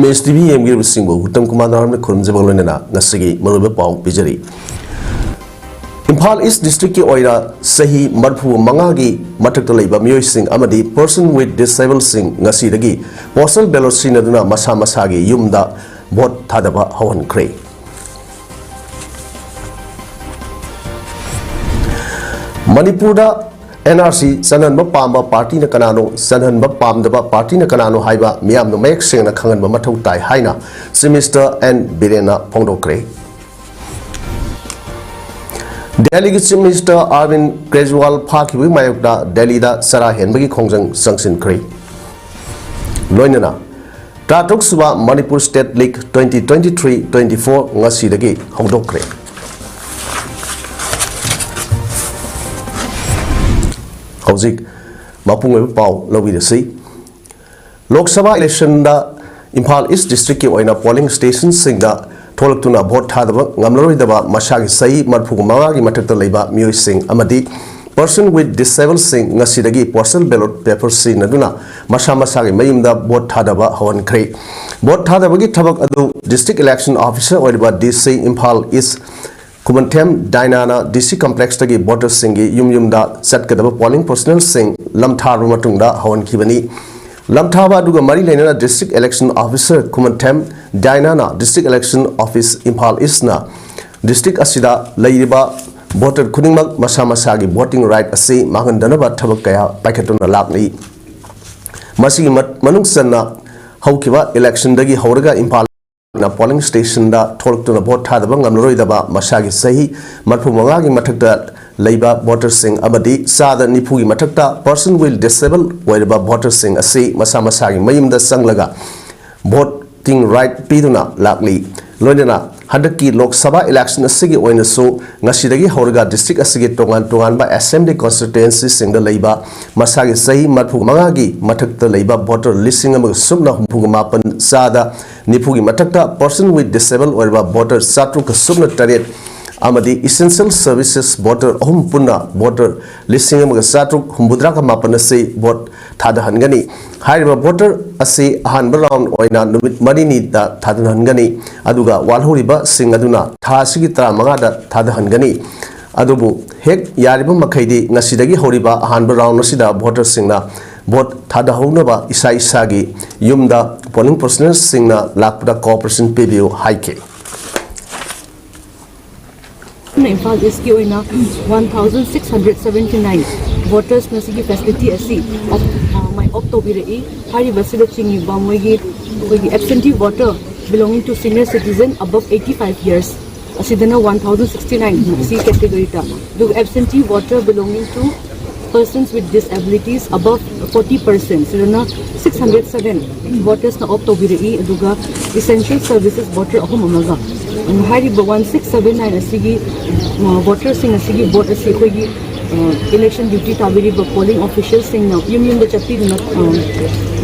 Image TV yemgir singbo hutam commander amne khurumjebang loinena ngasigi maruba pau pijari. Imphal East District ki oira sahi marphu mangagi mathakta leiba miyoi sing amadi person with disabled sing ngasi dagi postal ballot sinaduna masa masagi yumda vote thadaba hawan kre. Manipur da NRC Sanhan Bapamba Party na kanano Sanhan Bapamdaba Party na kanano haiba miyam no mek sing na khangan ba mathau tai haina Semester and Birena Pongdokre. Delhi ki Chief Minister Arvind Kejriwal Phaki Mayokda Delhi da Sara Henbagi Khongjang Sangsin Kre. Loinana Tatok Suba Manipur State League 2023-24 ngasi dagi hongdokre. Hauzik mapung pau lawi de si Lok Sabha election da Imphal East District ki oina polling station sing da tholak tuna vote thadaba ngamloi daba masagi sai marphu manga gi mathak ta leiba miyoi sing amadi person with disabled sing ngasi dagi postal ballot paper sin aduna masa masagi mayim da vote thadaba hawan kre vote thadaba gi thabak adu district election officer oiba DC Imphal East Kumantem Dainana DC complex tagi voter singi yum da set kadaba polling personnel sing lamthar matungda hawan kibani lamthaba duga mari lena district election officer Kumantem Dainana district election office Imphal East na district asida leiba voter khuningmak masa masagi voting right asi magandanaba thabak kaya paikhatuna lakni masigi manung sanna haukiba election dagi hauraga Imphal na polling station da tholktuna vote thadaba ngamloi daba masagi sahi marphu mangagi mathakta leiba voter sing amadi sada nipugi mathakta person will disable waiba voter sing asi masa masagi mayimda sanglaga voting right piduna lakli loinana hadaki Lok Sabha election asigi oina so ngasidagi hauraga district asigi tongan ba assembly constituency singda leiba masagi sahi marphu mangagi mathakta leiba voter listing amag sumna humpuga mapan sada nipugi mathakta person with disabled waiba voter satru ka sumna taret amadi essential services voter ahum punna voter listing amag satru humbudra ka mapan se vote thada hangani haiba voter ase ahanba round oina numit marini da thada hangani aduga walhuriba sing aduna thasigi tra manga da thada hangani adubu hek yariba makhaidi ngasidagi horiba ahanba round asida voter singna vote thada hounaba isa isagi yumda polling personnel singna lakpada cooperation pbu haike Imphal East ki oina 1679 voters na sigi facility asi of my October e hari basida chingi ba moigi absentee voter belonging to senior citizen above 85 years asidana 1069 C category ta the absentee voter belonging to persons with disabilities above 40% sidana 607 voters na October e aduga essential services voter ahum amaga hari 1679 asigi voters sing asigi vote asi khoi election duty tabiri ba polling officials sing na yum da chapti na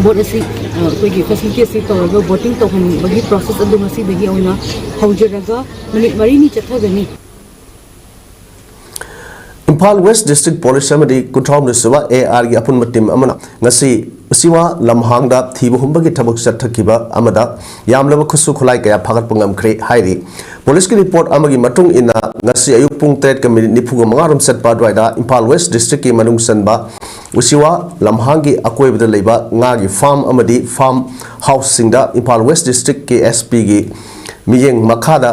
vote asi khoi facility asi to voting to han bagi process adu masi bagi auna haujaraga minute mari ni chathagani Imphal West District Police Amadi Kuthom Suba AR gi apun matim amana ngasi siwa lamhangda thibu humbagi thabak chathakiba amada yamlaba khusu khulai kaya phagat pangam khre hairi police ki report amagi matung ina ngasi ayuk pung 3 ka minute nipuga mangarum setpa dwaida Imphal West District ki manung sanba usiwa lamhangi akoibada leiba ngagi farm amadi farm house singda Imphal West District ki SP gi miyeng makhada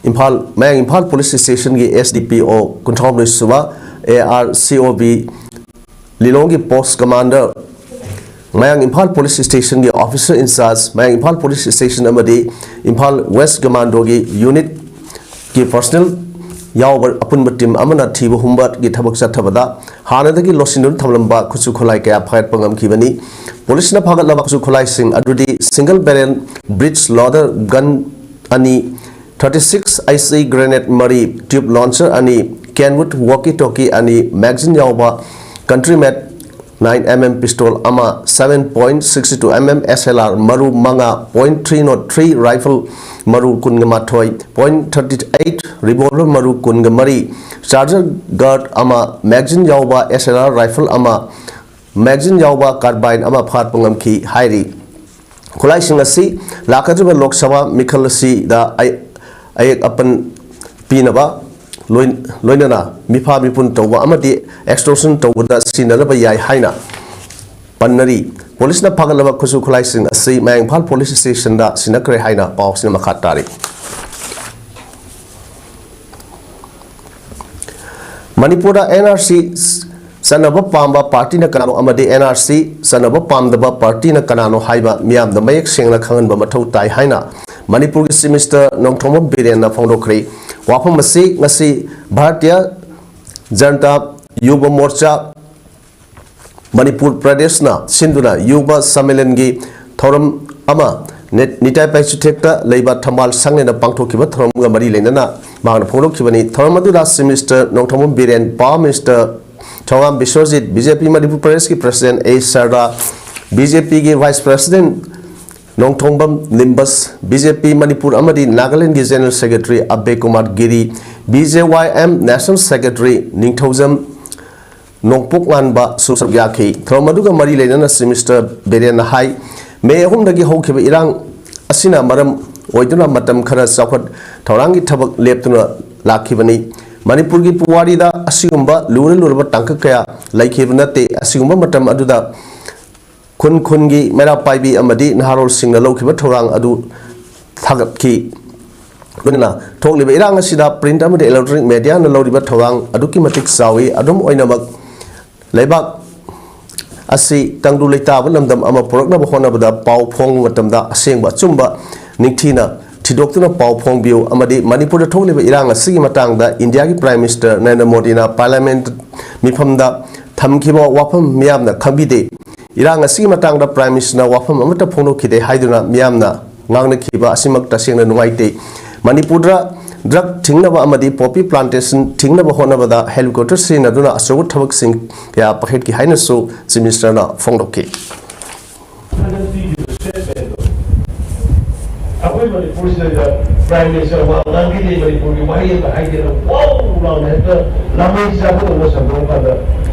Imphal Police Station ki SDPO Kunthom Suba ARCOB Lilongi Post Commander Mayang Imphal Police Station ki Officer in charge Mayang Imphal Police Station amadi Imphal West Commando ki unit ki personnel yawbar apun batim amana thibu humbat ki thabak chathabada hanadagi losinun thamlamba khusu khulai kaya phagat pangam khibani police na phagat laba khusu khulai sing adudi single barrel bridge loader gun ani 36 IC grenade mari tube launcher ani Kenwood walkie talkie ani magazine yawba country made 9mm pistol ama 7.62 mm SLR maru manga .303 rifle maru kungama thoi .38 revolver maru kungamari charger guard ama magazine yawba SLR rifle ama magazine yawba carbine ama phat pangam ki hairi khulai sing lakadriba Lok Sabha mikhal da ayek apan pinaba loinana mifa mipun tawwa amadi extortion tawda sinalaba yai haina Panari police na pagalaba kusu khulai sing mayang phal police station da sinakre haina paw sin makhatari Manipura NRC sanaba pamba party na kanano amadi NRC sanaba pamdaba party na kanano haiba miam da mayek sengna khangan ba mathau tai haina Manipur ki semester nongthom beren na phongdokri wafam masi ngasi Bharatiya Janata Yuva Morcha Manipur Pradesh na sinduna Yuva Sammelangi thoram ama nitai paisuthekta leiba thamal sangne na pangthokiba thoram ga mari lenana magna phongdokhibani thoram adura semester nongthom beren pa Mr. Chawam Biswajit BJP Manipur Pradesh ki President A Sarda BJP ki Vice President Nongthombam Nimbus BJP Manipur Amadi Nagaland ki General Secretary Abbe Kumar Giri BJYM National Secretary Ningthozam Nongpok Lanba Susab Yaki Thromaduga Mari Lenana Semester Beren Hai May Hum Dagi Hokiba Irang Asina Maram Oiduna Matam Khara Sakot Taurangi Tabak Leptuna Lakibani Manipur ki puwari da asigumba lura tangka kaya laikibna te asigumba matam aduda kun gi mera paibi amadi naharol singna lokhiba thorang adu thagat ki bunna thokliba irang asida print amadi electronic media na loriba thorang adu ki matik sawi adum oinamak leibak asi tangdu leita lamdam ama porakna bahona bada pau phong matamda asengba chumba ningthina Tidokuna Pau Pong Biu Amadi Manipur Toliba Irang Sigi Matangda India ki Prime Minister Narendra Modi na Parliament Mipamda Thamkiba Wapam Miamna Kambide Irang Sigi Matangda Prime Minister na Wapam Amata Phono Kide Haiduna Miamna Ngangna Kiba Asimak Tasingna Nuaite Manipura Drug Tingnaba Amadi Poppy Plantation Tingnaba Honabada Helicopter Sin Aduna Asawut Thabak Sing Ya Pahet Ki Hainasu Minister na Phongdoki Manipur Prime Minister Nangi Manipur Mahi Haidera wow round head Lamai Sabu was a broker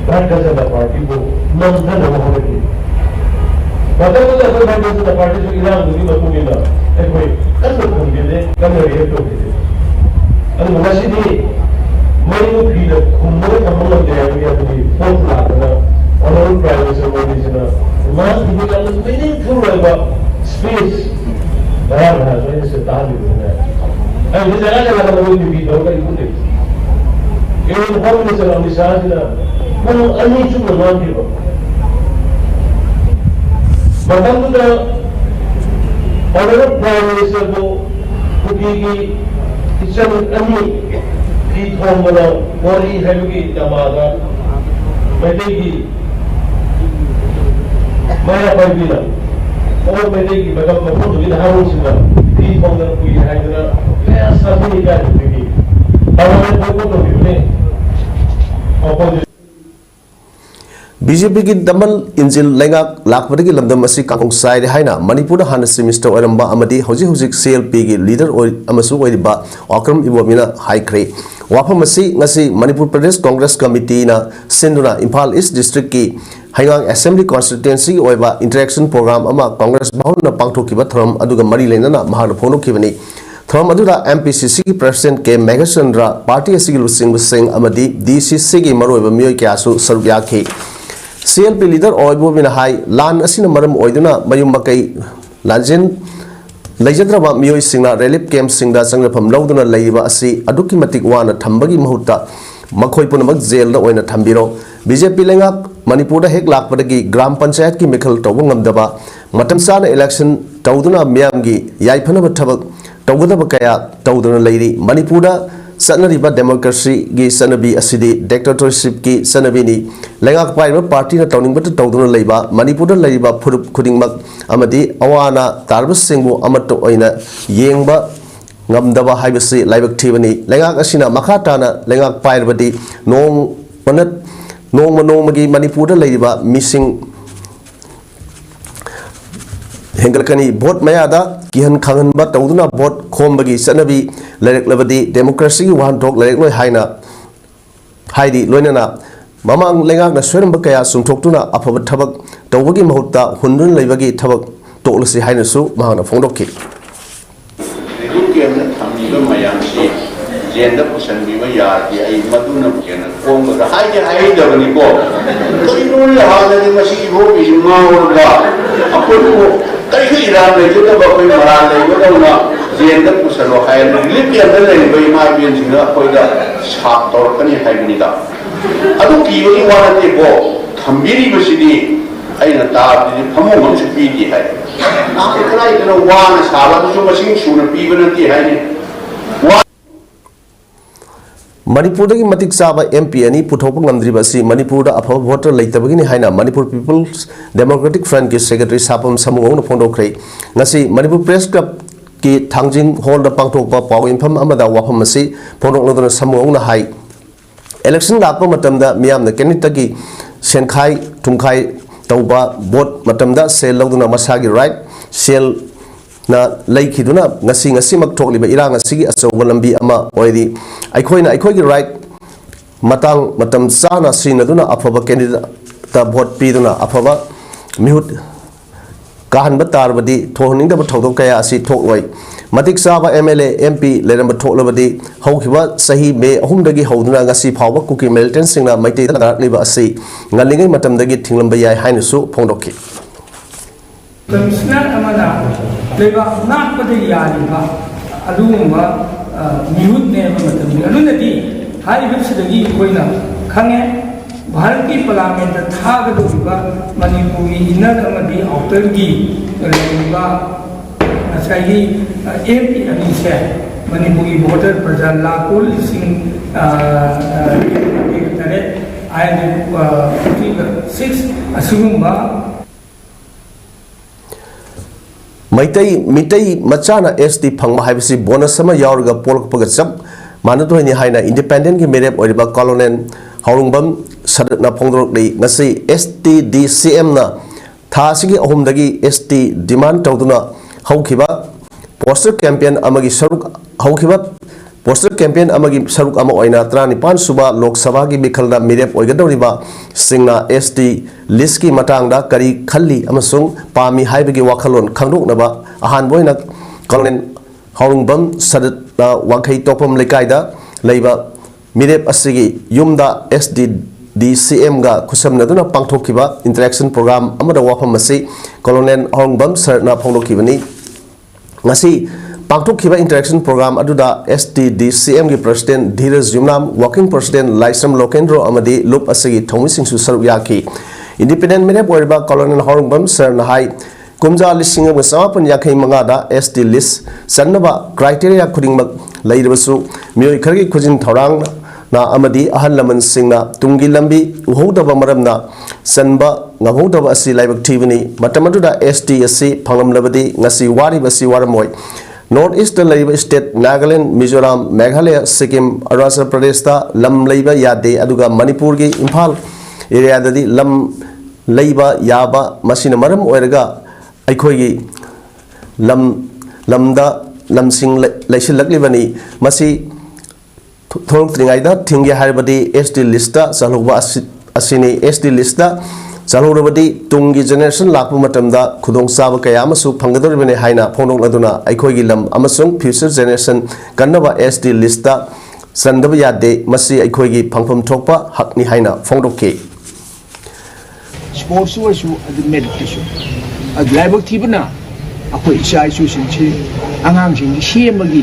that doesn't the party go none of the but that was the members of the party to Iran to give a Pumila anyway that's what Pumila come here to and Wasidi Mayu Peter Kumura among the area to be fourth Honorable Prime Minister Modi must become meaningful about space Bahar has when it's a target. And this is another one to be done. Even the Prime Minister on the side, no, I need to go on people. But then the Honorable Prime Minister who be it's any heat home body heavy Yamada, Medegi, Maya Pavila. और मैंने की मतलब बहुत सुविधा है उसमें तीन पंद्रह कोई है जरा मैं सभी निकाल दूँगी और मैं बहुत तो भी नहीं BJP ki damal injil lengak lakpade ki lamdam asi kangong sai haina Manipur han semester oramba amadi hoji CLP ki leader amasu oiba Akram Ibomina haikre wafam asi ngasi Manipur Pradesh Congress Committee na sinduna Imphal East District ki Hangang Assembly Constituency oiba interaction program ama Congress bahun na pangthokiba thoram aduga mari lenana mahana phono kibani thoram aduda MPCC ki President K Meghachandra party asigi lusing sing amadi DCC ki maroiba miyoi kyasu sarugya ki CLP leader oibo bina hai lan asina maram oiduna mayum makai lanjen laijadraba miyoi singna relief camp singda sangrapam lauduna laiba asi aduki matik wana thambagi mahutta makhoi punamak jail da oina thambiro BJP lengak Manipur da hek lakpadagi gram panchayat ki mikhal tawung ngamdaba matam sana election tawduna miyam gi yaifana bathabak tawgudaba kaya tawduna lairi Manipur da sanariba democracy gi sanabi asidi dictatorship ki sanabi ni lengak paiba party na tawning bat tawduna leiba Manipur da leiba phurup khudingmak amadi awana tarba singbu amato oina yengba ngamdaba haibasi laibak thibani lengak asina makhatana lengak pairabadi nong panat nongmagi Manipur da leiba missing hengalkani vote mayada kihan khangan ba tawduna vote khombagi sanabi lerek labadi democracy wan tok lerek loi haina haidi loinana mamang lengak na sweramba kaya sumthoktuna afaba thabak tawbagi mahutta hundun leibagi thabak tolasi hainasu mahana phongdokki Rukiam na thamniba mayam si jenda pusanbiba yardi ai maduna kena konga da hai da bani ko kai no le hala ni masi ho bi maurga apun ko kai hi ira le juta ba koi mara le ko na jenda pusalo hai lipi anda le bai ma bian singa koi da sa tor kani hai ni da adu ki wani wana te ko thambiri basidi ai na ta ni phamu ngam su pi di hai na ke kai na wana sala su masing su na pi bana ti hai ni Manipur dagi matik chaba MP ani puthokpa ngamdriba si Manipur da apha voter leitabagini haina Manipur People's Democratic Front ki secretary sapam samung na phondokhrei ngasi Manipur Press Club ki thangjing hall da pangthokpa paw infam amada wafam asi phondokna samung na hai election lakpa matamda miyam na candidate gi senkhai thumkhai tauba vote matamda sel lawduna masagi right sel na leikiduna ngasi mak thokliba irang asigi achoba lambi ama oidi aikhoina right matam chana sinaduna afaba candidate ta vote piduna afaba mihut kahanba tarbadi thohningda thodok kaya asi thokloi matik saba MLA MP leramba thoklabadi haukiba sahi me ahumdagi hoduna ngasi phawba kuki militant singna maitei da liba asi ngalingai matamdagi thinglamba yai hainasu phongdokki Commissioner amada leba nakpade yaliba aduma mihut ne matamni anunadi haribsidagi koina khange Bharat ki parliament thagadiba Manipuri inner amadi outer gi leba asai MP anise Manipuri voter praja lakul sing tare I 6 asumba Mitai machana SD phangma haibasi bonus sama yaurga polkpaga chap manatoini haina independent ki merep oriba colonel haurungbam sadna phongdrok dei ngasi STDCM na thasigi ahumdagi ST demand tawduna haukiba poster campaign amagi saruk haukiba poster campaign amagi saruk ama oina 35 suba lok sabha gi mikhalda merep oigadoriba singna ST list ki matangda kari khalli amasung pami haibagi wakhalon khangdoknaba ahan boina colonel haurungbam sadna wakhai topam lekaida leiba mirep asigi yumda SDDCM ga khusamnaduna pangthokiba interaction program amada wafam asi colonel haurungbam sarna phongdokibani ngasi pangthokiba interaction program aduda SDDCM gi president Dhiraj Yumnam working president Laisam Lokendro amadi lup asigi thomisingsu saruk yaki independent mirep oriba colonel haurungbam sarna hai kumja lising of Sapan Yakai Mangada SD list Sanaba criteria kudingmak Laidabasu Mui Kari Kujin Torang na Amadi Ahalaman Singna Tungi Lambi Uhodaba Maramna Sanba Nahodaba Asi Libak Tivini Matamaduda SDSC Pangam Labadi Nasi Wari Basi Waramoy North Eastern Labour State Nagaland Mizoram Meghalaya Sikkim Arunachal Pradesh Lam Labor Yade Aduga Manipur gi Imphal area dadi Lam Labor Yaba Masina Maram Oiraga Aikhoigi lamda lamsing leisilaklibani masi thoroktringaida thingge haibadi SD lista chalhuba asini SD lista chalhurabadi tungi generation lakpu matamda khudong saba kaya amasu phangadoribani haina phonok laduna aikhoigi lam amasung future generation kannaba SD lista sandaba yade masi aikhoigi phangpham thokpa hakni haina phongdokke sports was meditation Laibak Tibana, Ako Excise Sushi, Angang, Shemagi,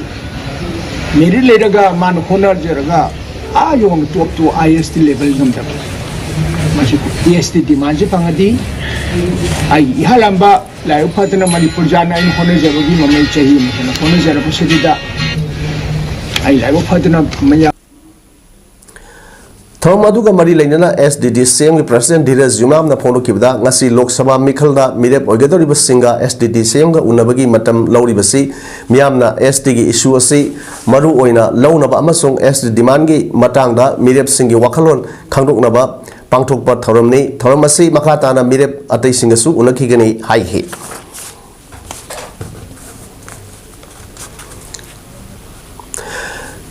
Mary Ledaga, Manhona Jeraga, are you on top to IST level number? EST demands Pangadi, I Halamba, Laupatana Manipurjana and Honazeragi, Mamachahim, and Honazerapusida. I Laupatana Maya. Thamaduga Mari Lainana SDDCM President Dhiraj Yumnam na phondokibda ngasi Lok Sabha mikhalda mirep oigadoriba singa SDDCM ga unabagi matam lauribasi miyamna SD gi issue asi maru oina launaba amasung SD demand gi matangda mirep singi wakhalon khangdoknaba pangthokpa thoramni thoramasi makhatana mirep atei singasu unakhigani hai he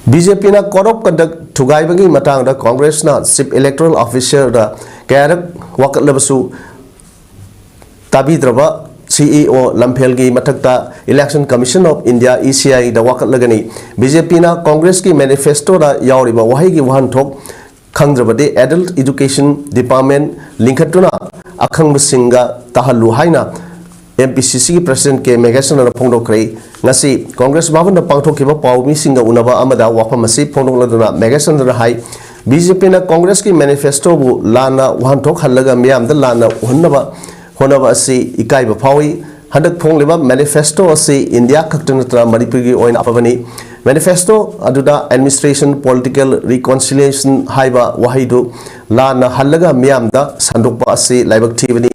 BJP na corrupt conduct thugaibagi matangda Congress na chief electoral officer da kayak wakat labasu tabidraba CEO Lamphel gi mathakta Election Commission of India ECI da wakat lagani BJP na Congress ki manifesto da yauriba wahi gi wahan thok khangdrabade Adult Education Department linkhatuna akhang singa tahallu haina MPCC ki President ke Megasan na phongdokre ngasi Congress bhavan da pangthokiba pawmi singa unaba amada wafamasi phongdokladuna Megasan da hai BJP na Congress ki manifesto bu lana wahan thok halaga miyam da lana unnaba honaba asi ikai ba phawi handak phongleba manifesto asi India khaktanatra Manipur gi oina apabani manifesto aduda administration political reconciliation haiba wahidu lana halaga miyam da sandokpa asi laibak thibani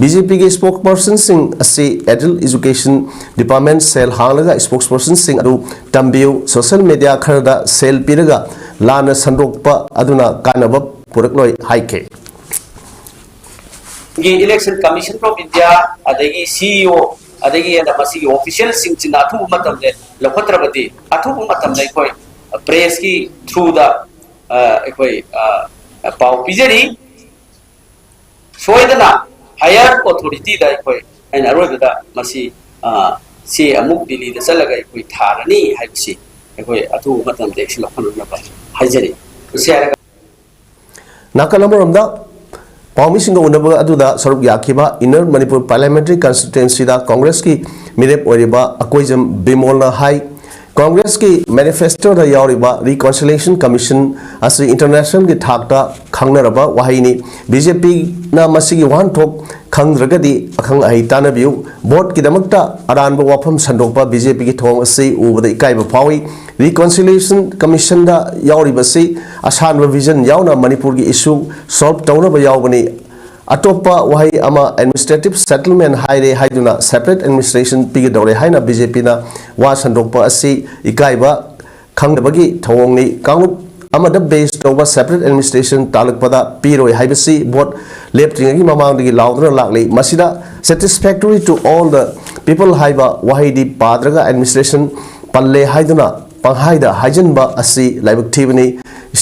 BJP gi spokesperson sing asi Adult Education Department cell hanglaga spokesperson sing adu tambiu social media kharda cell piraga lana sandokpa aduna kanaba purakloi haike Election Commission of India, adagi CEO, adagi and the official sings in Atu Matam, Lokotrabati, Atu Matam, like press ki through the Pau Pizeri, Shoidana, higher authority that and Aroda Masi, see a mukli, the Salaga with Tarani, Hipsi, Atu Matam, the Hajeri. Nakalamuramda Pawmi singa unaba aduda saruk yakiba Inner Manipur Parliamentary Constituency da Congress ki mirep oriba akoijam bimolna hai Congress ki manifesto da yauriba Reconciliation Commission asi international ki thakta khangnaraba wahini BJP na masigi wan thok khangragadi akhang ai tanabiu vote ki damakta aranba wafam sandokpa BJP ki thong asi ubada ikaiba phawi Reconciliation Commission da yauriba si asan vision yauna Manipur ki issue solve tawna ba yaubani atopa wahi ama administrative settlement haire haiduna separate administration pigi dore haina BJP na wa sandokpa asi ikaiba khangdabagi thongni kangup amada based over separate administration talakpada piroi haibasi vote leptringi mamangdagi laudra lakli masida satisfactory to all the people haiba wahi di padraga administration palle haiduna panghaida hajanba asi laibak thibani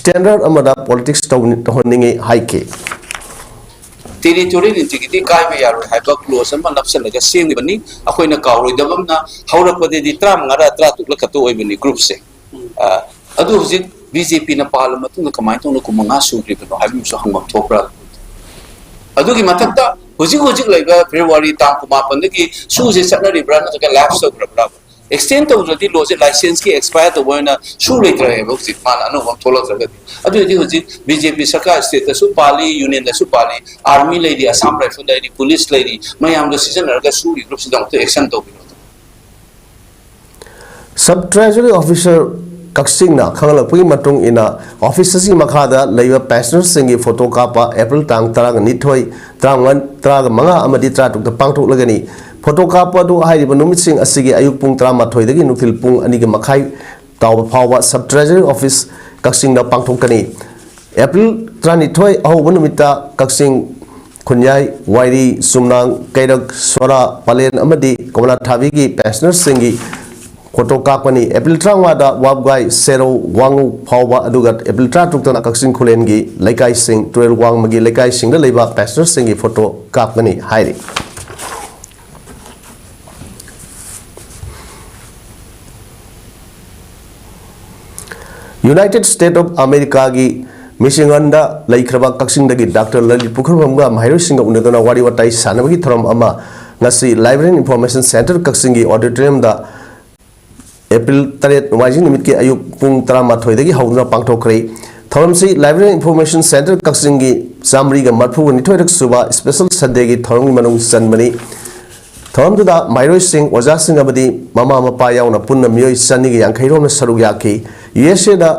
standard amada politics tawningi haike territorial integrity kai ba yaru haiba close ama napsal laga sing bani akoina kawroi dabamna haurakpade di tram ngara tra tukla kato oibani group se adu hujik BJP na parliament na kamai tong ko manga sugri bano habi so hangam thopra adu ki mathakta hujik laiba February tang kuma pandagi su je satnari brand ka lapse so bra extend to the laws license ki expire to one su later book man anu thola jagati adu di hujik BJP sarkar state su pali union la su pali army lady assam rifle lady police lady mayam the season ga su group sidang to action to Sub Treasury Officer Kaksing na khangalakpagi matung ina officers ki makhada leiba pensioners singi photo kapa April tang taraga nithoi trangan traga manga amadi tratuk da pangthok lagani photo kapa du hairiba numit sing asigi ayuk pung 13 dagi nuthil pung ani gi makhai tawba phawa Sub Treasury Office Kaksing na pangthokani April 13 ahoba numita Kaksing Khunyai Wairi Sumnang Kairak Swara Palen amadi Komala Thabi gi pensioners singi photo kapani April trangwada wabgai sero wangu phawa aduga April tra tukta Kaksing Khulen gi laikai sing 12 wang magi laikai sing da leiba pastor singi photo kapani hairi United States of America gi Michinganda laikhraba Kaksing dagi Dr. Lalit Pukhrabamga mahiro singa unadona wari watai sanabagi thoram ama ngasi Library Information Center Kaksing gi auditorium da April 3 Wajing nimit ke ayuk pung 13 dagi hauna pangthokre thoramsi Library Information Center Kaksing gi samri ga marphu ni thoirak suba special Sunday gi thoram manung sanmani thoram da Mairoi Singh Oja Singh abadi mama mapa yauna punna miyoi sani gi yankhai rom na saruk yaki USA da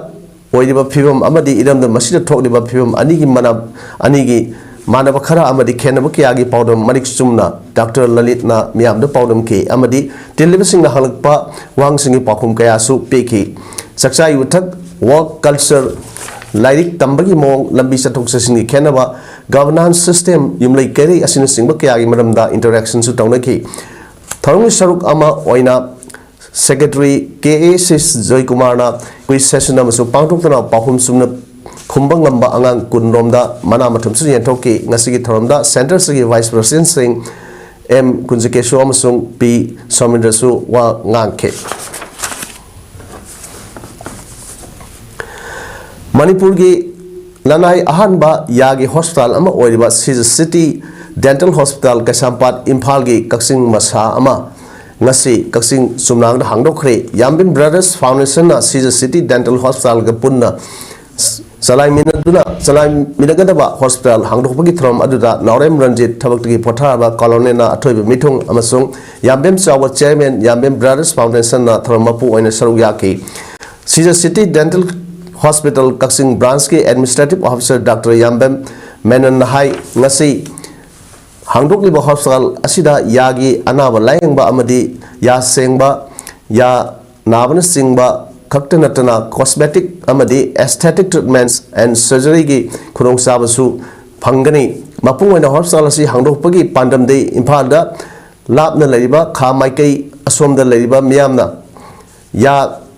oidiba phibam amadi idam da masida thokliba phibam ani gi manab ani gi manaba khara amadi khenaba kya gi PAODAM manik sumna Dr. Lalit na miyam da PAODAM ke amadi television na halakpa wang singi pakhum kaya su peki saksai uthak work culture lairik tambagi mong lambi sathok sasingi khenaba governance system yumlai kari asina singba kya gi maramda interaction su tawnaki thorong saruk ama oina Secretary KA6 Joy Kumar na quiz session amasu pangthokna pahum sumna khumbang lamba angang kunromda mana mathum su yentoki ngasigi thoromda center sigi vice president sing M Kunjikesu amasung P Somindrasu wa ngangke. Manipur gi lanai ahanba yagi hospital ama oiriba City Dental Hospital Kasampat Imphal gi Kaksing Masa ama ngasi Kaksing Sumnang da hangdokre Yambin Brothers Foundation na City Dental Hospital ga punna salai minagadaba hospital hangdokpagi throm aduda Naurem Ranjit thabakti pothaba colonel na athoiba mithung amasung Yambem Chawa chairman Yambem Brothers Foundation na thromapu oina saruyaki City Dental Hospital Kaksing branch ki administrative officer Dr. Yambem Menon hai ngasi hangdokliba hospital asida yagi anaba layengba amadi ya sengba ya nabana singba kaktanatana cosmetic amadi aesthetic treatments and surgery gi khurong sabasu phangani mapung oina hospital asi hangdokpagi pandamde Imphalda lapna leriba kha maikai asomda leriba miyamna ya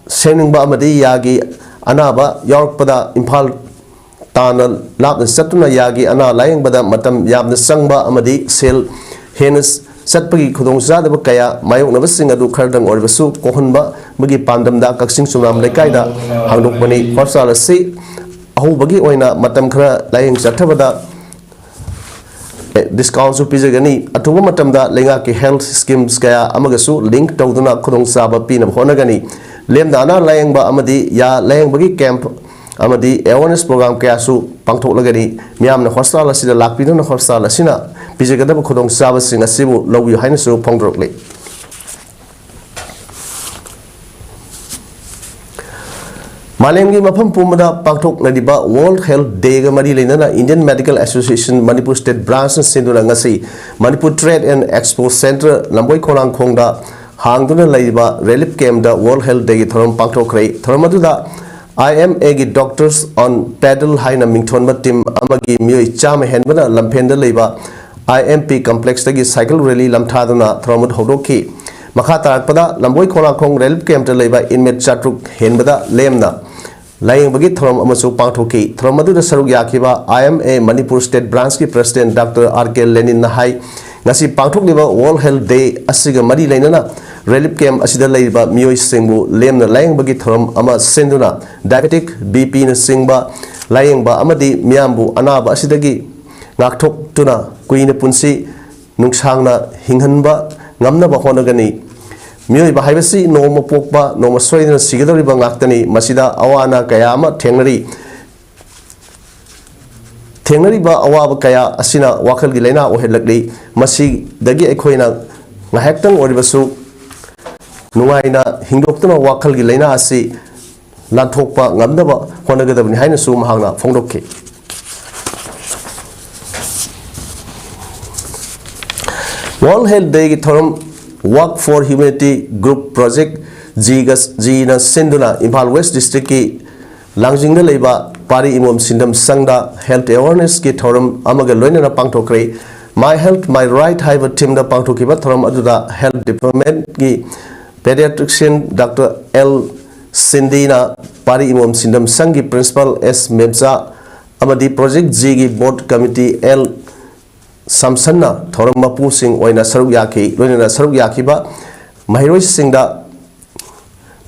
seningba amadi yagi anaba yorkpada Imphal Tana lapna satuna yagi ana layeng bada matam yabna sangba amadi sel henes satpagi khudong zadaba kaya mayok nabasing adu khardang orbasu kohonba bagi pandamda Kaksing Sumnam lekaida hangdokbani hospital asi ahu bagi oina matam khara layeng chathabada discount su pizagani atuba matamda lenga ki health schemes kaya amagasu link tawduna khudong saba pina honagani lemda ana layeng ba amadi ya layeng bagi camp amadi awareness program kaya su pangthok lagani miyam na hospital asida lakpino na hospital asina pijagada ba khudong saba singa sibu lowi haina su phongdrokle Malengi mafam pumada pangthok nadiba World Health Day ga mari leinana Indian Medical Association Manipur State Branch sinduna ngasi Manipur Trade and Expo Center lamboi khorang khongda hangduna leiba relief camp da World Health Day thorom pangthok rei thormaduda IMA gi doctors on pedal haina mingthonba team amagi mioi chama henbana lampenda leiba IMP complex tagi cycle rally lamthaduna thromud hodokhi makha tarakpada lamboi khora khong relief camp ta leiba inmate chatruk henbada lemna layeng bagi throm amasu pangthoki thromadu da saruk yakhiba IMA Manipur State Branch ki president Dr. RK Lenin nahai ngasi pangthok liba World Health Day asiga mari leinana relief camp asida leiba mioi singbu lemna layeng bagi throm ama senduna diabetic BP na singba layeng ba amadi miyambu anaba asidagi ngakthok tuna kuina punsi nungsangna hinghanba ngamna ba honagani mioi ba haibasi noma pokba noma soidna sigidori ba ngaktani masida awana kaya ama thengnari ba awaba kaya asina wakhal gi leina ohelakli masi dagi ekhoina ngahektang oribasu nungaina hingdoktuna wakhal gi leina asi lanthokpa ngamdaba honagadabni haina su mahangna phongdokki World Health Day gi thorom Work for Humanity Group Project G na sinduna Imphal West District ki langjingna leiba pari imom sindam sangda health awareness ki thorom amaga loinana pangthokre My Health My Right haiba team da pangthokiba thorom aduda health department ki pediatrician Dr. L Sindina pari imom sindam sangi principal S Mebza amadi project G gi board committee L Samsanna thorom mapu sing oina saruk yaki loinana saruk yakiba mahiroi singda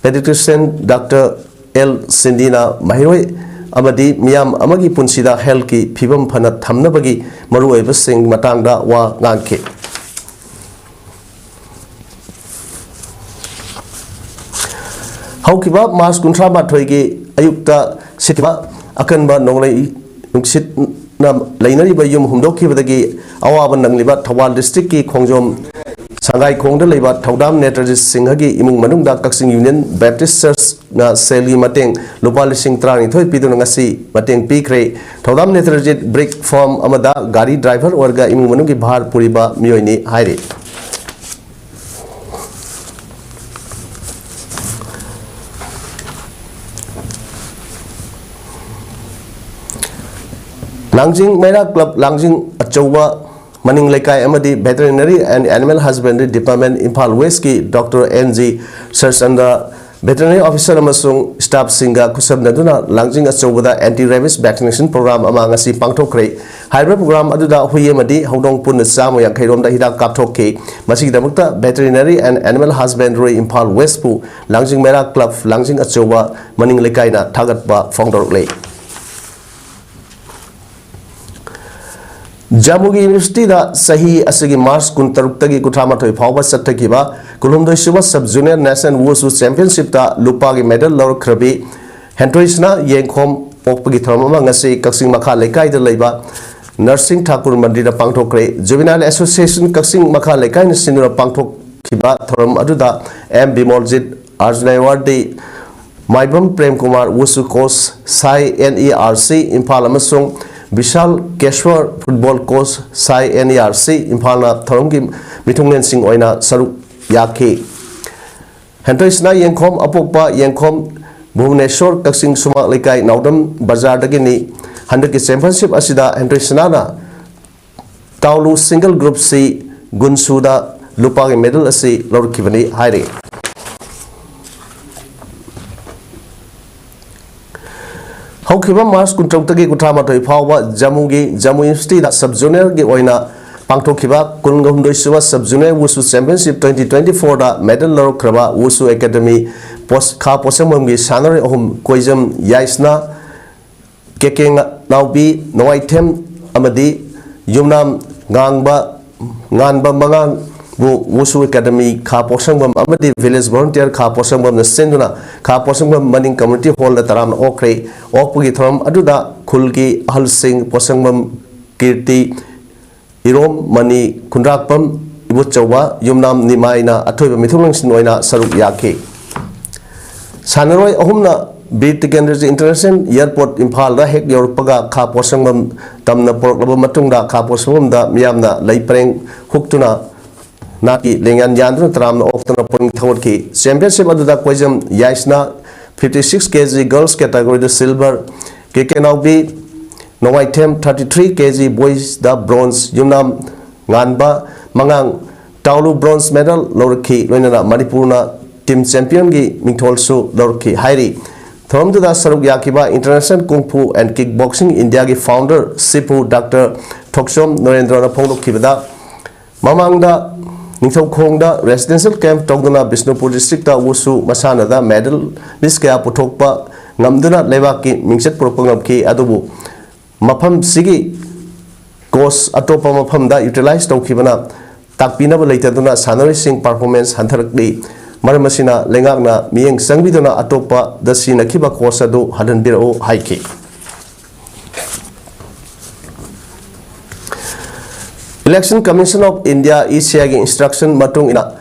pediatrician Dr. L Sindina mahiroi amadi miyam amagi punsida health ki phibam phana thamnabagi maruoiba sing matangda wa ngangke haukiba mas kunthra mathoi gi ayukta sikiba akanba nonglai nuksit na lainari ba yum humdoki badagi awaba nangliba Thawal district ki khongjom sangai khongda leiba thaudam netrajit singhagi imung manungda Kaksing Union Baptist Church na seli mateng lupa lising trani thoi piduna ngasi mateng pikre thaudam netrajit brick form amada gari driver warga imung manunggi bahar puriba miyoini haire Langjing Mera Club Langjing Achowa Maning Lekai Amadi Veterinary and Animal Husbandry Department Imphal West ki Dr. NG Search under Veterinary officer amasung staff singa kusabnaduna langjing achobada anti rabies vaccination program ama ngasi pangthokre hybrid program aduda huyemadi hodong pun samu yang khairom da hidak kapthokke masi damakta veterinary and animal husbandry Impal West pu langjing mera club langjing achoba maning lekaina thagatba fongdorle Jammu University da sahi asigi March 13 tagi kuthamathoi phawba sattakiba kulumdoi suba sub junior national wushu championship da lupa gi medal lor khrabi hentoisna yengkhom pokpagi thamama ngasi kaksing makha lekai da leiba nursing thakur mandira pangthokre juvenile association kaksing makha lekai ni sinura pangthok khiba thoram aduda m bimoljit arjuna award de maibam prem kumar wushu coach sai nerc impal amasung Vishal Keshwar football coach Sai NERC Imphalna Thorongki Mithunglen Singh oina saruk yakhe Hentoisna yengkhom apokpa yengkhom Bhubaneswar Kaksing Suma Lekai Naudam Bazar dagini handaki championship asida Hentoisna na Taulu single group C Gunsuda Lupagi medal asi lorkibani haire Haukiba Mars Kuntrokagi Kutamato Pawa Jammu University da sub junior gi oina pangthokiba Kulngahumdoi suwa sub junior wushu championship 2024 da medal lor kraba wushu academy post kha posamam gi sanare ohum koijam yaisna kekeng naubi noaitem amadi yumnam nganba mangan bu wushu academy kha posangam amadi village volunteer kha posangam na senduna kha posangam maning community hall da taram okre okpugi thoram aduda khulgi ahal sing posangam kirti irom mani kundrakpam ibuchawa yumnam nimaina athoiba mithulangsin oina saruk yakhe sanaroi ahumna Bir Technology International Airport Impal da hek yorpaga kha posangam tamna poroklaba matungda kha posangam da miyamna leipreng huktuna Naki lengan yandru tramna oftana pon thawki championship aduda koijam yaisna 56 kg girls category the silver kekenaubi nowaitem 33 kg boys the bronze yumnam nganba mangang taulu bronze medal lorki loinana manipurna team champion gi mingtholsu lorki hairi thomdu da saruk yakiba international kung fu and kickboxing india gi founder sipu dr thoksom narendra na phongdokibada mamangda Ningthokongda residential camp togduna Bishnupur district da wusu masana da medal list kaya puthokpa ngamduna lebaki mingset propangapki adubu mafam sigi course atopa mafam da utilize tawkhibana takpinaba leitaduna sanari sing performance hantarakli maramasina lengakna miyeng sangbiduna atopa da sinakhiba course adu hadanbirao haiki Election Commission of India ECI gi instruction matung ina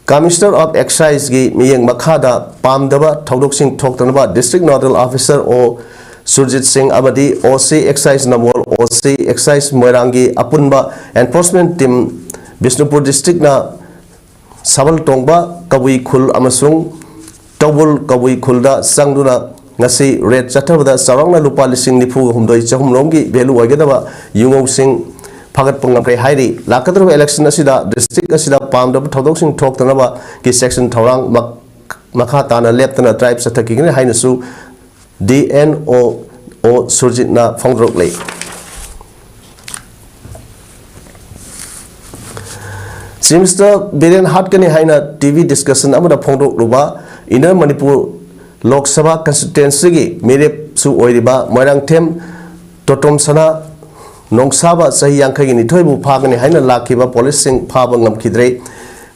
Commissioner of Excise gi miyeng makhada pamdaba thodok sing thoktanaba District Nodal Officer o Surjit Singh abadi OC Excise namol OC Excise Moirangi apunba enforcement team Bishnupur district na Sabal tongba kabui khul amasung tawul kabui khulda sangduna ngasi red chathabada sarangna lupa lising nifu humdoi chahum lomgi belu wagedaba yungau sing Pagat Pungapre Hairi, Lakadru election asida, district asida, palm the Todosing talk to Nava, ki section Torang, Makatana, Leptana tribes at Taking Hainasu, DNO or Surjitna Fondrokle. Seems the Bidan Hatkani Haina TV discussion about the Pondok Ruba, Inner Manipur, Lok Sabha constituency, Mirip Su Oiriba, Moirang Tem, Totom Sana. Nongsaba sahi yangkai ni thoibu phagani haina lakhiba policing phaba ngamkhidre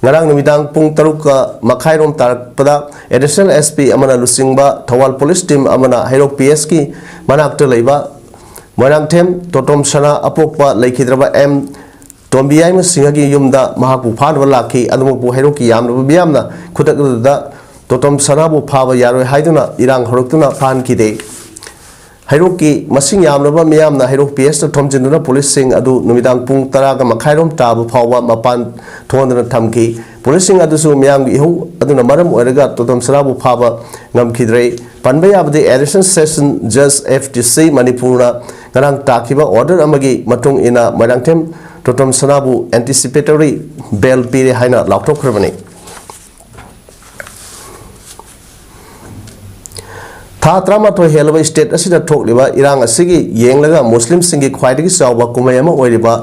ngarang numidang pung taruka makhairom tarakpada additional SP amana lusingba Thawal police team amana Hairok PS ki manakta leiba Moirang Them Totom Sana apokpa leikidraba M Tombiai ma singagi yumda mahaku phadwa lakhi adumu Hairok ki yamna biamna khutakda Totom Sana bu phaba yaroi haiduna irang horoktuna phan kide Hairoki masing yamnaba miyamna Hairok PS to Tomjinduna policing adu numidang pung taraga makhairom tabu phawa mapan thondana thamki policing adusu miyamgi ihu aduna maram oiraga Totom Sarabu phaba ngamkhidrei panbaya abdi additional session judge FTC Manipurna ngarang takiba order amagi matung ina Moirangthem Totom Sarabu anticipatory bail pire haina laukthokhrabani था 13 हेलबा state असिदा थोकलिबा इरांग असिगी येंगलगा मुस्लिम सिंगी ख्वाइदगी चावबा कुमै अमा ओइरिबा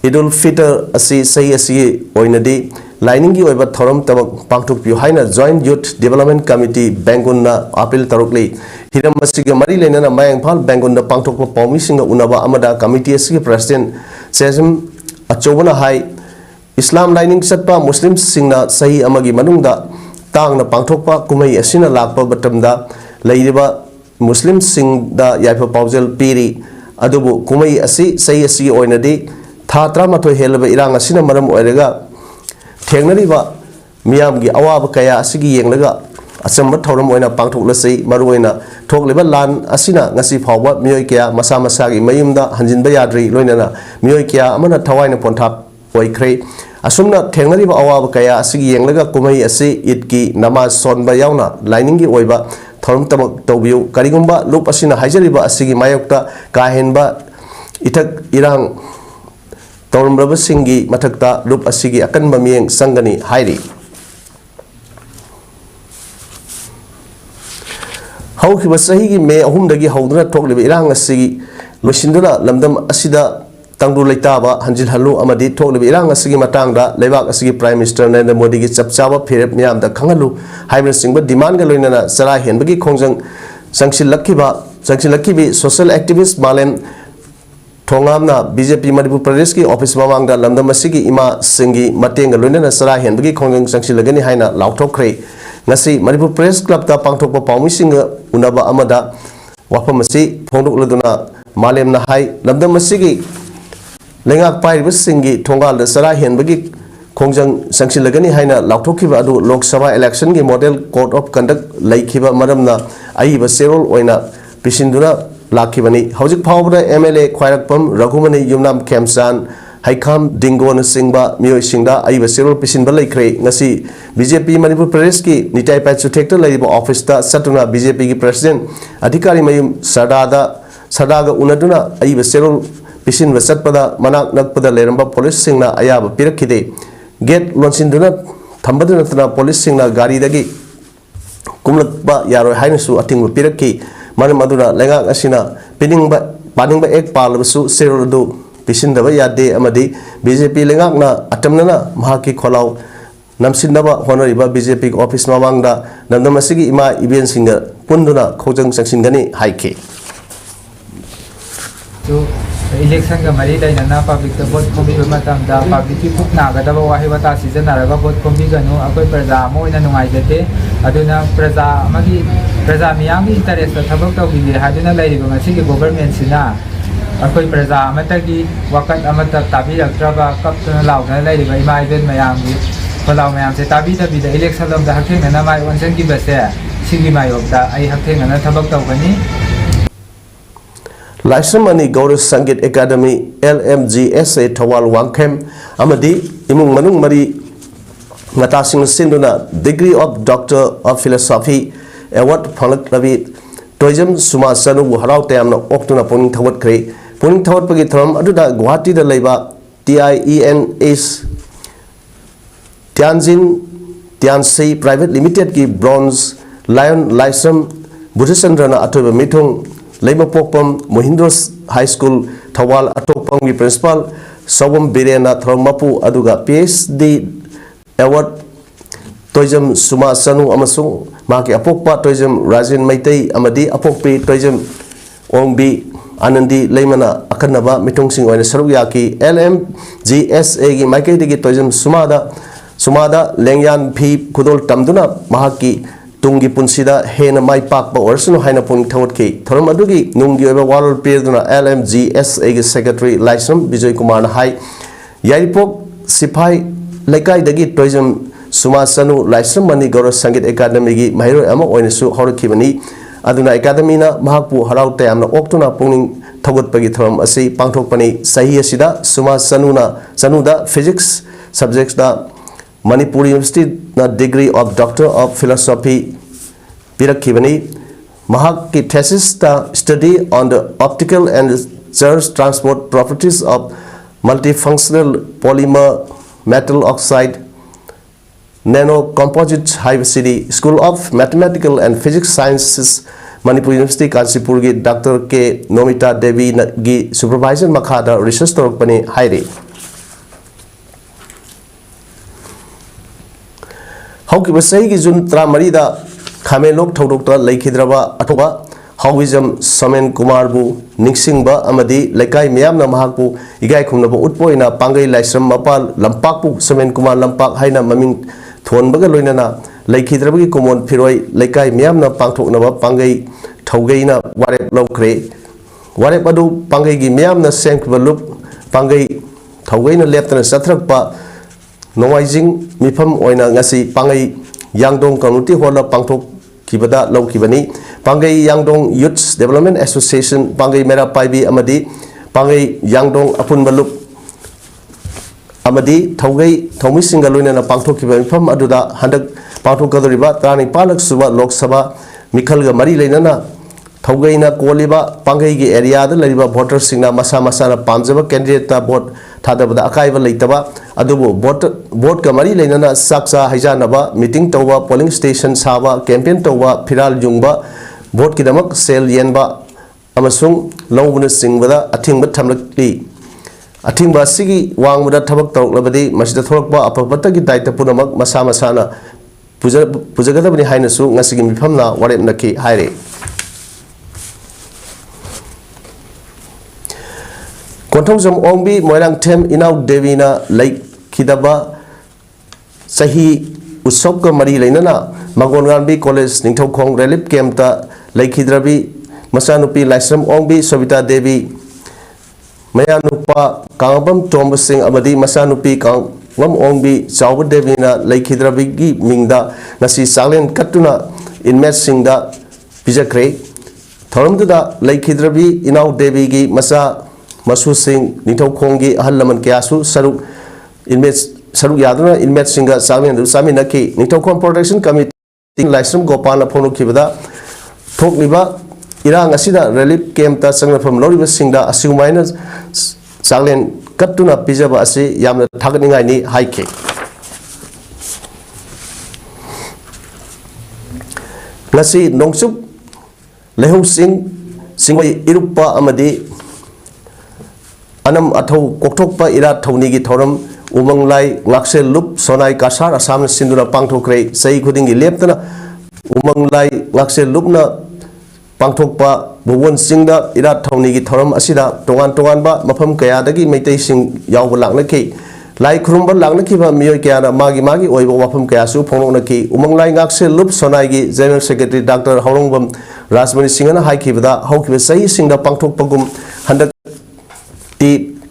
इदुल फितर असि सही असि ओइनदी लाइनिंग ओइबा थोरम तबक पांगथुकपियो हाइना जॉइंट यूथ डेवलपमेंट कमिटी बेंगुनना अपील तरुकली हिरम असिगे मरी लेना मायंगफाल बेंगुनना पांगथुकपा पौमिसिंग उनबा अमदा कमिटी असिगे प्रेसिडेंट सेजम अचोबना हाई इस्लाम लाइनिंग चटपा मुस्लिम सिंगना सही अमगी मनुंगदा तांगना पांगथुकपा कुमै असिना लाकपा बटमदा लैरिबा मुस्लिम सिंगदा याइफा पाउजल पीरी अदुबु कुमै असि सही असि ओइनदी था 13 हेलबा इरांग असिना मरम ओइरगा थेंगनरिबा मियामगी अवाब कया असिगी येंगलगा अचम्ब थौरम ओइना पांगथुकलसै मरुओइना थोकलिबा लान असिना ngasi फावबा मियोय कया मसा मसागी मयुमदा हंजिनबा याद्रि लोइनाना मियोय कया अमना थवाइना पोंथाप ओइख्रे असुमना थेंगनरिबा अवाब कया असिगी येंगलगा कुमै असि ईदकी नमाज सोनबा यावना लाइनिंगी ओइबा थौरम तमक तौबियु करिगुंबा लुप असिना हाइजरिबा असिगी मायोक्ता काहेनबा इथक इरांग तौरमरबा सिंगी मथक्ता लुप असिगी अकनबा मियेंग संगनी हाइरी हौखिबा सहीगी मे अहुमदगी हौदना थोकलिबा इरांग असिगी लोसिंदुना लमदम असिदा तंगदु लैताबा हंजिल हल्लु अमदी थोकलिबा इरांग असिगी मतांगदा लेबाक असिगी प्राइम मिनिस्टर नरेंद्र मोदी की चपचाबा फिरेप मियामदा खंगलु हाइबन सिंगबा डिमांड गा लोइनाना सरा हेनबगी खोंजंग संगसिलखिबी सोशल एक्टिविस्ट मालेम थोंगामना बीजेपी मणिपुर प्रदेश की ऑफिस ममांगदा लमदम असिगी इमा सिंगी मतेंगा लोइनाना सरा हेनबगी खोंजंग संगसिलगनी हाइना लाउथोखरे ngasi Manipur Press Club ta pangthokpa paumisinga unaba amada wafam asi phongdokladuna malem na hai lamdam asigi lengak pairiba singi thongal da sara henbagi khongjang sangsilagani haina lauthokhiba adu Lok Sabha election gi model code of conduct laikhiba maramna aiba serol oina pisinduna lakhibani hojik phawbra MLA khwairakpam Raghumani Yumnam Khemsan हाइखाम डिंगोन सिंगबा मियोय सिंगदा आइबा सेरोल पिसिनबा लैख्रे ngasi BJP Manipur प्रदेश की निटाई पैचु थेक्टर लैबा office ता सटुना BJP की president अधिकारी मयुम सदागा उनदुना आइबा सेरोल पिसिनबा सटपदा मनाक नकपदा लेरंबा police सिंगना आयाबा पिरखिदे gate लोनसिनदुना थंबदुना तना police सिंगना गाड़ी दगी कुमलकबा यारो हाइनसु अथिंगबा पिरखि मरम अदुना लेंगा असिना पानिंगबा एक पालबसु सेरोल दु पिसिंदबा यादे अमदी बीजेपी लेंगाकना अटमनना महाकी खोलाव नमसिनबा होनरिबा बीजेपी ऑफिस मावांगदा नंदमसिगी इमा इवेंट सिंग पुंदुना खोजंग संसिंगनी हाइके तो इलेक्शन का मरी लेना पब्लिक वोट खोबीबा मतमदा पब्लिक की पुक नागदबा वाहि बता सिजनरगा वोट खोबीगनु अकोय प्रजा मोइना नुंगाइदते अदुना प्रजा मियामगी इंटरेस्ट थबक तौबिगे हादुना लैरिबा ngasiगी गवर्नमेंट सिना अखोई प्रजा अमतगी वकत अमत ताबीरक्त्रबा कप्तुना लाउना लैरिबा इमा इबेन मयामगी खोलाव मयाम से ताबीदबीदा इलेक्शन लमदा हक्थेंगना माय ओनसनगी बसे सिंगी मायोक्ता आई हक्थेंगना थबक तौगनी लाइसमनी गौरव संगीत एकेडमी LMGSA थवाल वांगखेम अमदी इमुंग मनुंग मरी मतासिंग सिंदुना degree of doctor of philosophy award फंगलबी टोइजम सुमा सनु हराव तयामना ओक्तुना पुनिंग थवतख्रे पुनिंग थवतपगी थरम अदुदा गुवाहाटी दा लैबा TIENS Tiansi प्राइवेट लिमिटेड की ब्रॉन्ज लायन लाइसम बुधचंद्रना अथोब मिथुंग लैमा पोकपम मोहिंद्रोस हाई स्कूल थवाल अटोपम की प्रिंसिपल सवम बिरेना थरमपु अदुगा PhD अवार्ड टोइजम सुमा सनु अमसुंग माकी अपोकपा टोइजम राजन मैतई अमदी अपोकपी टोइजम ओंगबी आनंदी लैमना अखनबा मिथुंगसिंग ओइना सरुक याकी LMGSA की माइकेदगी टोइजम सुमादा लेंगयान भी खुदोल तमदुना महाकी तुंगी पुंसीदा हेना माई पाकबा ओरसनु हाइना पुंग थवतकी थरम अदुगी नुंगी ओइबा वालोल पेदुना LMGSA की सेक्रेटरी लाइसम विजय कुमार हाई यारिपोक सिपाही लेकाइदगी टोइजम सुमा सनु लाइसम मनी गौरव संगीत एकेडमी की महिरो अमा ओइनसु हौरखिबनी अदुना एकेडमीना महाकु हराव तयामना ओक्तुना पुंगिंग थवतपगी थरम असि पांगथोकपनी सही असिदा सुमा सनुदा फिजिक्स सब्जेक्ट्स दा Manipur University na degree of Doctor of Philosophy pirakibani mahak ki thesis ta study on the optical and charge transport properties of multifunctional polymer metal oxide nanocomposites High City School of Mathematical and Physics Sciences Manipur University Kansipur gi Dr. K. Nomita Devi gi supervisor makhada research torokpani hairi. Haukiba saigi Jun Tramarida Khamelok Thodokta Laikhidraba Atoba Hauwism Samen Kumar bu Nixingba Amadi Laikai Miamna Mahakbu Igai Kumnaba Utpoina Pangai Laisram Mapal Lampakpu Samen Kumar Lampak Haina Maming Thonbaga Loinana Laikhidrabagi Kumon Piroi Laikai Miamna Pangthoknaba Pangai Thaugaina Warep Lokre Warep Adu Pangai gi Miamna Senkba Lup Pangai Thaugaina Leptana Satrakpa Noising Mipam Oina Ngasi Pangai Yangdong Community Hall Pangthok Kibada Low Kibani Pangai Yangdong Youth Development Association Pangai Mera Paibi Amadi Pangai Yangdong Apun Balup Amadi Taugai Tomi Singaluina Pangthok Kibani Pam Aduda Handak Pangthok Kadoriba Tani Palak Suba Lok Sabha Mikalga Mari Lenana Taugaina Koliba Pangai gi area the Lariba voter Singna Masa Masana Pamjaba candidate vote Tadabada Akaiva Laitaba Adubu vote Kamari Lenana Saksa Hijanaba meeting Towa polling station Saba campaign Towa Piral Jungba vote Kidamak Sel Yenba Amasung Lowbuna Singbada Atingba Tamlaki Atingba Sigi Wangmuda Tabak Labadi Masjid Thorpa Apapataki Daita Punamak Masa Masana Pujagadabani Hainasu Nasigi Mipamna Warep Naki Haire. Kontong Ombi Moirang Tem Inau Devina Lake Kidaba Sahi Usopka Mari Lenana Magonganbi College Ningtau Kong Relief Kemta Lake Hidrabi Masanupi Laisram Ombi Sobita Devi Mayanupa Kangabam Tomba Singh Amadi Masanupi Kangwam Ombi Chauba Devina Lake Hidrabi Gi Mingda Nasi Salen Katuna Inmet Singda Pijakre Thoramda Lake Hidrabi Inau Devi Gi Masa Masu Singh Ningtau Kongi Ahalaman Kiasu Saruk Inmates Saruk Yaduna Inmates Singa Samin Saminaki Ningtau Kong Protection Committee Laisram Gopala Pono Kibada Tok Liba Irang Asida Relief Camp Ta Sangla from Loriba Singda Asumina Salen Katuna Pijaba Asi Yamna Taganingai Haike Nasi Nongsup Lehu Singh Singway Irupa Amadi Anam Atau Koktokpa Ira Taunigi Toram Umanglai Ngaksel Lup Sonai Kasar Asam Sinduna Pangtokre Sai Kudingi Leptana Umanglai Ngaksel Lupna Pangtokpa Buwan Singda Ira Taunigi Toram Asida Tongan Ba Mapam Kayadagi Meitei Sing Yawalaknaki Lai Krumba Laknakiba Mio Kayana Magi Oibo Wapam Kayasu Pononaki Umanglai Ngaksel Lup Sonaigi General Secretary Dr. Horongbam Rasmani Singana Haikibada Haukiba Sai Singda Pangtokpagum Handak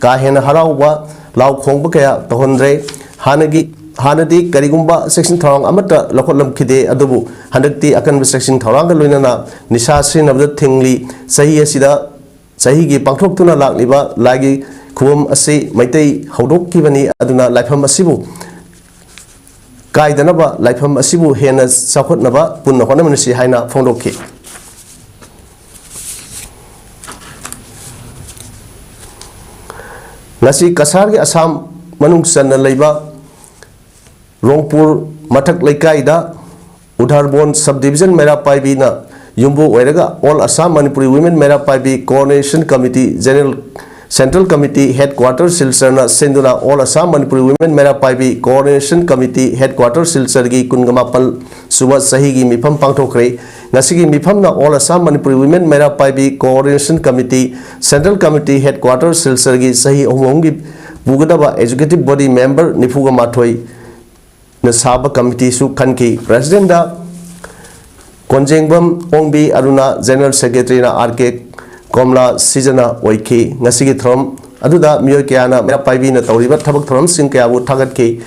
Kahena Harawa, Lau Kongba Kaya, Tohondre, Hanadi, Karigumba, section Tong Amata, Lokolam Kide, Adubu, Handakti, Akan section Toranga Lunana, Nishasin of the Tingli, Sahi Sida, Sahigi, Pangtok Tuna Lakliba, Lagi, Kum Asi, Maite, Hodok Kivani, Aduna, Lifeham Asibu, Kai Danaba, Lifeham Asibu, Hena, Sakot Nava, Puna Honamanasi Haina, Fondoki. Nasi Kasargi Assam Manung Sana Laiba Rongpur Matak Laikaida Udharbon Subdivision Mera Paibina Yumbu Werega All Assam Manipuri Women Mera Paibi Coordination Committee General Central Committee Headquarters Silsarna Senduna All Assam Manipuri Women Mera Paibi Coordination Committee Headquarters Silsargi Kungamapal Suba Sahigi Mipam Pangtokre Nasigi Mipamna All Assam Manipuri Women Mera Paibi Coordination Committee Central Committee Headquarters Silsargi Sahi Omongi Bugadaba Executive Body Member Nifuga Matoi Nasaba Committee Su Kanki President Da Konjengbam Ongbi Aruna General Secretary na RK Komla Sijana Oiki Nasigi Throm Aduda Miokiana Mera Paibi na Tauriba Tabak Throm Sing Kayabu Tagat Ki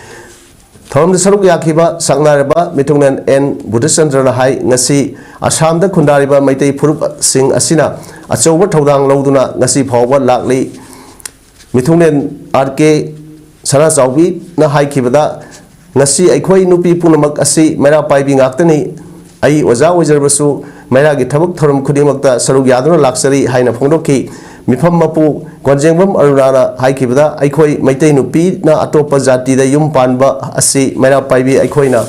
Throm the Saruk Yakiba Sangnaraba Mitunan N Buddhisandra Hai Nasi Assam the Kundariba Maitei Purup Sing Asina Achover Todang Loduna Nasi Power Lakli Mitunen RK Sana Zaubi na Hai Kibada Nasi Aikoi Nupi Punamak Asi Mera Paibi Aktani Ai Waza Wazerbasu Mera Gitabuk Thorum Kudimakta Saruk Yaduna Laksari Haina Pondoki Mipam Mapu Konjengbam Arunana Haikibada Aikoi Maitei Nupi na Atopa Jati da Yum Panba Asi Mera Paibi Aikoina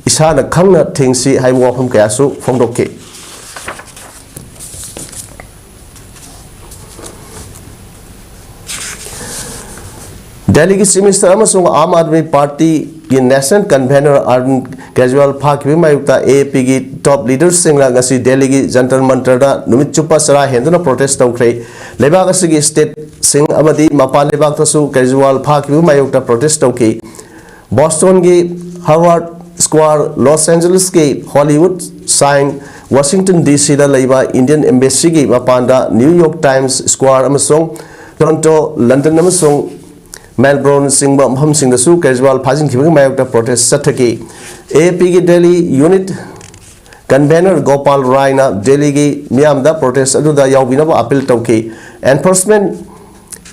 Isana Kangna Tingsi Hai Wapam Kayasu Fondoki Delhi ki Chief Minister amasung Aam Aadmi Party ki National Convener Arvind Kejriwal phakhibi mayukta AAP ki top leaders singla ngasi Delhi ki Jantar Mantar da numit chupa sara henduna protest tawkhre lebak asigi state sing amadi mapal lebak tasu Kejriwal phakhibi mayukta protest tawki Boston ki Howard Square Los Angeles ki Hollywood sign Washington DC da leiba Indian Embassy ki mapanda New York Times Square amasung Toronto London amasung Melbourne singba maham sing da su Kejriwal phajin khibang mayokta protest sathaki AAP ki Delhi unit convener Gopal Rai na Delhi ki miyam da protest adu da yawbina ba appeal tawki enforcement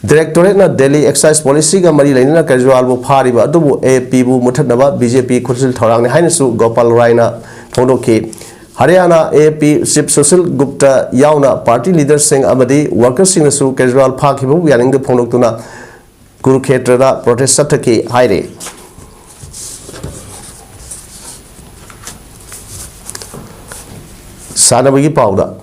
directorate na Delhi excise policy ga mari laina Kejriwal bu phari ba adu bu AAP bu muthat na ba BJP khursil thorang ne haina su Gopal Rai na phonoki Haryana AAP Chief Social Gupta yauna party leaders sing amadi workers sing su Kejriwal phakhibu yaning de phonok tuna Kurukshetra da protest sathaki haire Sanabagi pauda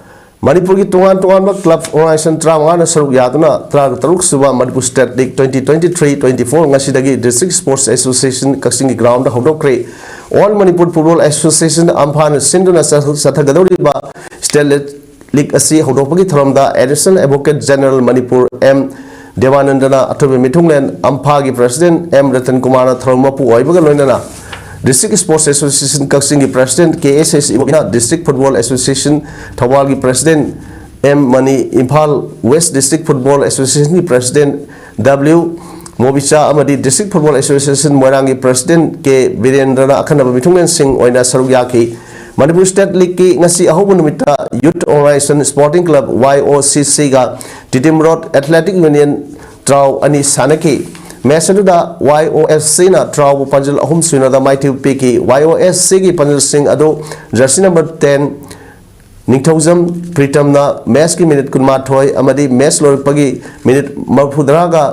Manipur ki tungan club organization tramanga na saruk yaduna taruk suba Manipur State League 2023-24 ngasidagi District Sports Association Kaksingi ground da hodokre All Manipur Football Association amphan sinduna sathagadori ba State League asi hodopagi tharamda Additional Advocate General Manipur M Devanandana Atobe Mitunglen Ampagi President M Ratan Kumara Tharmapu Oibaga Loinana District Sports Association Kaksingi President KSS Ibina District Football Association Thawalgi President M Mani Imphal West District Football Association President W Mobicha Amadi District Football Association Moirangi President K Virendra Akhanaba Mitunglen Singh Oina Saruyaki Manipur State League ki ngasi ahobu numita Youth Organization Sporting Club YOCC ga Titim Road Athletic Union Traw ani sanaki match da YOSC na Traw panjal ahum suna da mighty piki YOSC ki panjal sing ado jersey number 10 Ningthozam Pritam na match ki minute kunmathoi amadi match lor pagi minute marphudra ga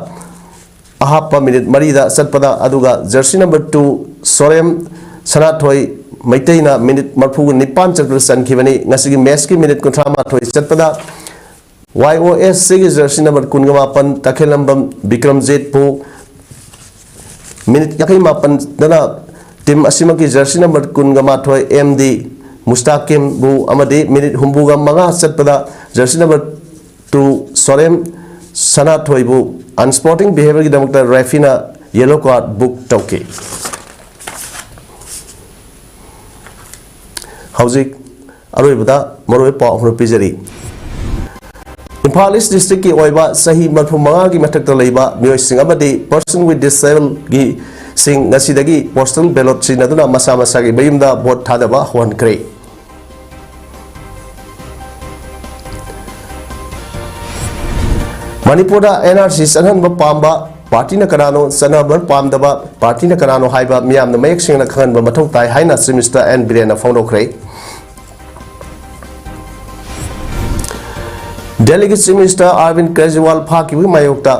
ahappa minute marida satpada aduga jersey number 2 Sorem Sanathoi Maitena minute marphu nipan chakra sankibani ngasigi match ki minute kunthama thoi chatpada YOSC ki jersey number 18 Takhelambam Bikramjit pu minute yakai mapan dana team asima ki jersey number 18 MD Mustakim bu amadi minute humbuga manga chatpada jersey number 2 Sorem Sanathoi bu unsporting behavior ki damakta refina yellow card book tauki Hauzik aroibada maroi pa hor pijari Imphal East District ki oiba sahi marphu manga ki mathak ta leiba mioi sing amadi person with disabled gi sing ngasidagi postal ballot sinaduna masa masa gi bayimda vote thadaba hon kre Manipur da NRC sanhan ba pamba party na kanano sanabar pamdaba party na kanano haiba miyam na mayek sing na khan ba mathau tai haina Mr. N Birena found okre Delhi ki Chief Minister Arvind Kejriwal phakhibi mayokta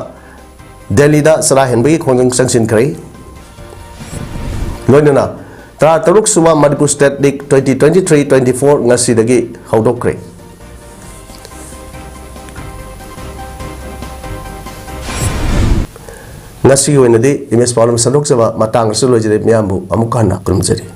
Delhi da sarahenbi khongjang sangshin krai loinana taruk suba Manipur State League 2023-24 ngasi dagi haudokre ngasi wenadi image problem sadok saba matang su lojire miyambu amukana kurumjari